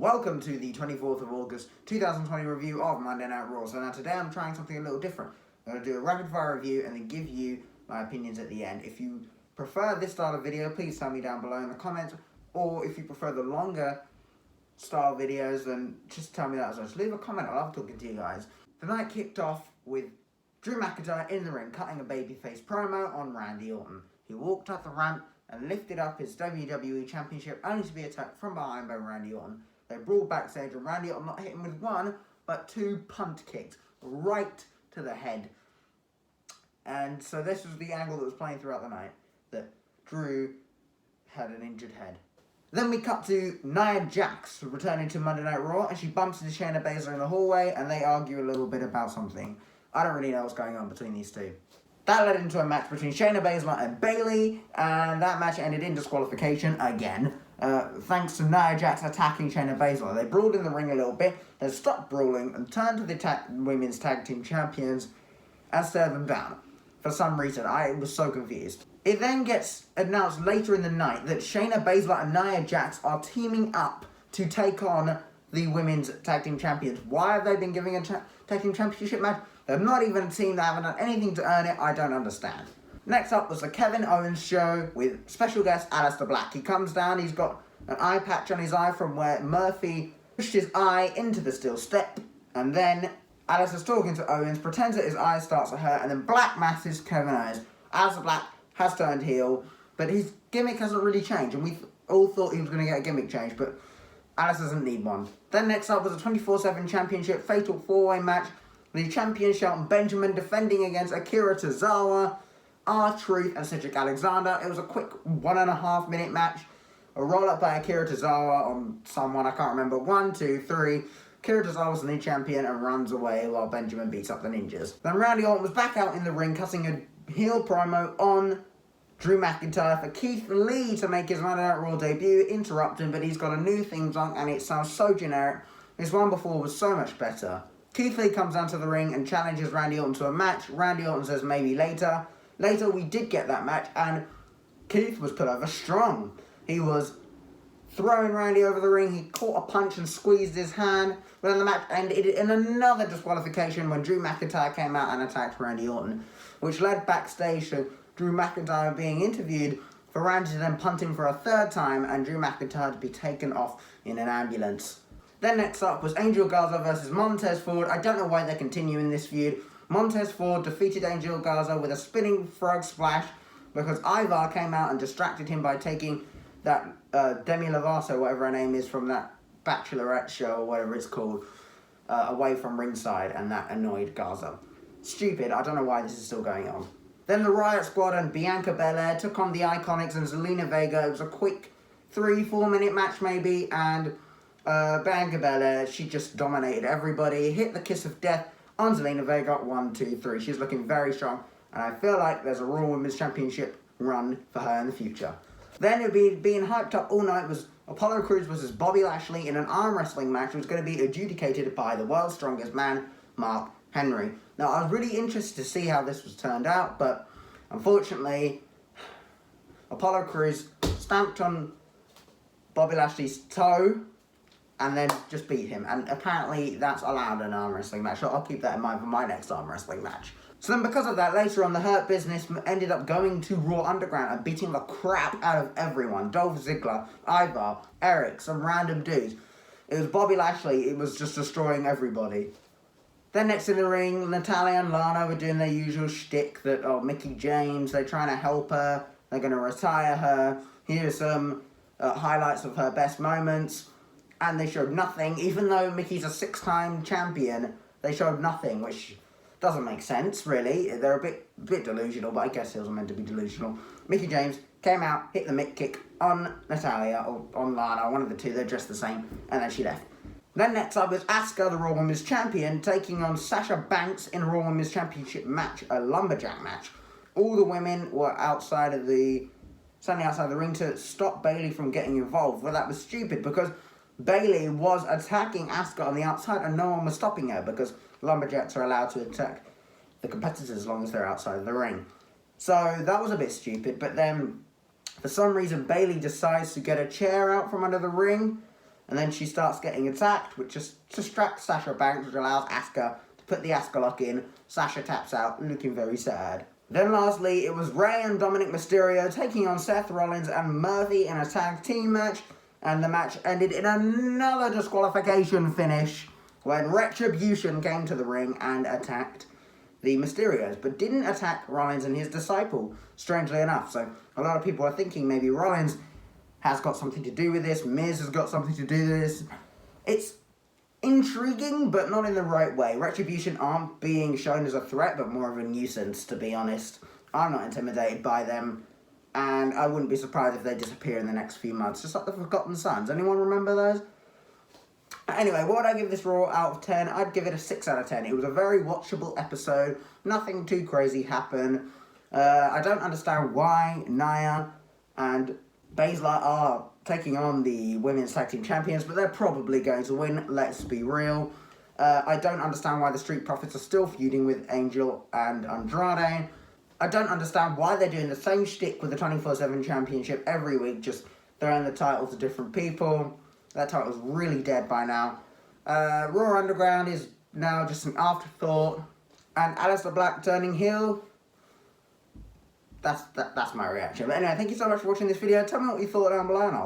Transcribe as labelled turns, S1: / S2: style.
S1: welcome to the 24th of August 2020 review of Monday Night Raw. So now today I'm trying something a little different. I'm going to do a rapid fire review and then give you my opinions at the end. If you prefer this style of video, please tell me down below in the comments. Or if you prefer the longer style videos, then just tell me that as well. Just leave a comment, I love talking to you guys. The night kicked off with Drew McIntyre in the ring cutting a babyface promo on Randy Orton. He walked up the ramp and lifted up his WWE Championship, only to be attacked from behind by Randy Orton. They brawled backstage and Randy Orton not hitting with one, but two punt kicks right to the head. And so this was the angle that was playing throughout the night, that Drew had an injured head. Then we cut to Nia Jax returning to Monday Night Raw, and she bumps into Shayna Baszler in the hallway, and they argue a little bit about something. I don't really know what's going on between these two. That led into a match between Shayna Baszler and Bayley, and that match ended in disqualification again, thanks to Nia Jax attacking Shayna Baszler. They brawled in the ring a little bit, they stopped brawling, and turned to the women's tag team champions and stared them down. For some reason, I was so confused. It then gets announced later in the night that Shayna Baszler and Nia Jax are teaming up to take on the women's tag team champions. Why have they been giving a tag team championship match? They're not even a team, they haven't done anything to earn it, I don't understand. Next up was the Kevin Owens show with special guest Aleister Black. He comes down, he's got an eye patch on his eye from where Murphy pushed his eye into the steel step, and then Aleister's talking to Owens, pretends that his eye starts to hurt, and then Black masses Kevin Owens. Aleister Black has turned heel, but his gimmick hasn't really changed, and we all thought he was going to get a gimmick change, but Aleister doesn't need one. Then next up was a 24/7 championship fatal four-way match. The champion Shelton Benjamin defending against Akira Tozawa, R-Truth, and Cedric Alexander. It was a quick 1.5 minute match. A roll-up by Akira Tozawa on someone, I can't remember. 1, 2, 3. Akira Tozawa's the new champion and runs away while Benjamin beats up the ninjas. Then Randy Orton was back out in the ring cutting a heel promo on Drew McIntyre for Keith Lee to make his Monday Night Raw debut, interrupting, but he's got a new theme song and it sounds so generic. This one before was so much better. Keith Lee comes down to the ring and challenges Randy Orton to a match. Randy Orton says maybe later. Later we did get that match and Keith was put over strong. He was throwing Randy over the ring, he caught a punch and squeezed his hand. But then the match ended in another disqualification when Drew McIntyre came out and attacked Randy Orton, which led backstage to Drew McIntyre being interviewed for Randy to then punt him for a third time and Drew McIntyre to be taken off in an ambulance. Then next up was Angel Garza versus Montez Ford. I don't know why they're continuing this feud. Montez Ford defeated Angel Garza with a spinning frog splash because Ivar came out and distracted him by taking that Demi Lovato, whatever her name is, from that Bachelorette show or whatever it's called, away from ringside, and that annoyed Garza. Stupid, I don't know why this is still going on. Then the Riott Squad and Bianca Belair took on the IIconics and Zelina Vega. It was a quick 3-4 minute match maybe, and Bianca Belair, she just dominated everybody, hit the kiss of death on Zelina Vega. 1, 2, 3. She's looking very strong, and I feel like there's a Raw Women's Championship run for her in the future. Then it being hyped up all night was Apollo Crews versus Bobby Lashley in an arm wrestling match, which was going to be adjudicated by the world's strongest man, Mark Henry. Now, I was really interested to see how this was turned out, but unfortunately, Apollo Crews stamped on Bobby Lashley's toe and then just beat him. And apparently that's allowed in an arm wrestling match, so I'll keep that in mind for my next arm wrestling match. So then because of that, later on, the Hurt Business ended up going to Raw Underground and beating the crap out of everyone. Dolph Ziggler, Ivar, Eric, some random dudes. It was Bobby Lashley, it was just destroying everybody. Then next in the ring, Natalya and Lana were doing their usual shtick that, Mickie James, they're trying to help her, they're going to retire her. Here's some highlights of her best moments. And they showed nothing, even though Mickey's a 6-time champion, they showed nothing, which doesn't make sense, really. They're a bit delusional, but I guess it was meant to be delusional. Mickie James came out, hit the mitt kick on Natalya, or on Lana, one of the two, they're dressed the same, and then she left. Then next up was Asuka, the Raw Women's Champion, taking on Sasha Banks in a Raw Women's Championship match, a lumberjack match. All the women were standing outside the ring to stop Bayley from getting involved. Well, that was stupid, because Bayley was attacking Asuka on the outside and no one was stopping her, because lumberjacks are allowed to attack the competitors as long as they're outside of the ring. So that was a bit stupid, but then for some reason Bayley decides to get a chair out from under the ring and then she starts getting attacked, which just distracts Sasha Banks, which allows Asuka to put the Asuka lock in. Sasha taps out, looking very sad. Then lastly, it was Rey and Dominik Mysterio taking on Seth Rollins and Murphy in a tag team match, and the match ended in another disqualification finish when Retribution came to the ring and attacked the Mysterios, but didn't attack Rollins and his disciple, strangely enough. So a lot of people are thinking maybe Rollins has got something to do with this, Miz has got something to do with this. It's intriguing, but not in the right way. Retribution aren't being shown as a threat, but more of a nuisance, to be honest. I'm not intimidated by them, and I wouldn't be surprised if they disappear in the next few months, just like the Forgotten Sons. Anyone remember those? Anyway, what would I give this Raw out of 10? I'd give it a 6 out of 10. It was a very watchable episode. Nothing too crazy happened. I don't understand why Nia and Baszler are taking on the Women's Tag Team Champions, but they're probably going to win, let's be real. I don't understand why the Street Profits are still feuding with Angel and Andrade. I don't understand why they're doing the same shtick with the 24/7 Championship every week, just throwing the title to different people. That title's really dead by now. Raw Underground is now just an afterthought. And Aleister Black turning heel, that's my reaction. But anyway, thank you so much for watching this video. Tell me what you thought down below, and I'll